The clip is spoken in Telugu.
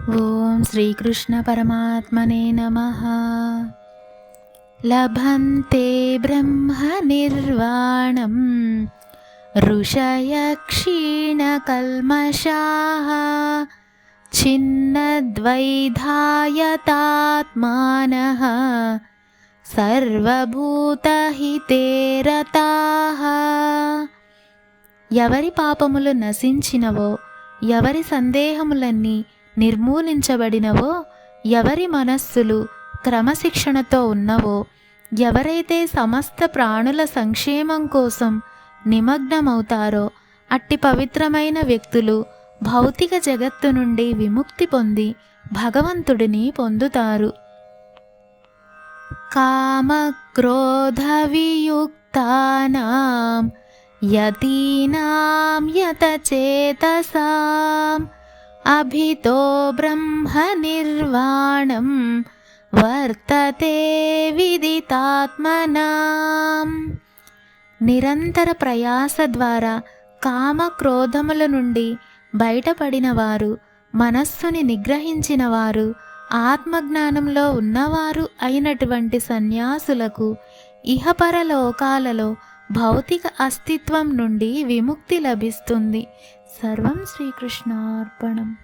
ఓం శ్రీకృష్ణ పరమాత్మనే నమః. లభంతే బ్రహ్మ నిర్వాణం ఋషయక్షీణకల్మషాః ఛిన్నద్వైధాయతాత్మానః సర్వభూతహితే రతాః. ఎవరి పాపములు నశించినవో, ఎవరి సందేహములన్నీ నిర్మూలించబడినవో, ఎవరి మనస్సులు క్రమశిక్షణతో ఉన్నవో, ఎవరైతే సమస్త ప్రాణుల సంక్షేమం కోసం నిమగ్నమవుతారో అట్టి పవిత్రమైన వ్యక్తులు భౌతిక జగత్తు నుండి విముక్తి పొంది భగవంతుడిని పొందుతారు. కామక్రోధ వియుక్తానాం యతీనాం యతచేతసాం అభితో బ్రహ్మ నిర్వాణం వర్తతే విదితాత్మనాం. నిరంతర ప్రయాస ద్వారా కామక్రోధముల నుండి బయటపడిన వారు, మనస్సుని నిగ్రహించిన వారు, ఆత్మజ్ఞానంలో ఉన్నవారు అయినటువంటి సన్యాసులకు ఇహపరలోకాలలో భౌతిక అస్తిత్వం నుండి విముక్తి లభిస్తుంది. సర్వం శ్రీకృష్ణార్పణం.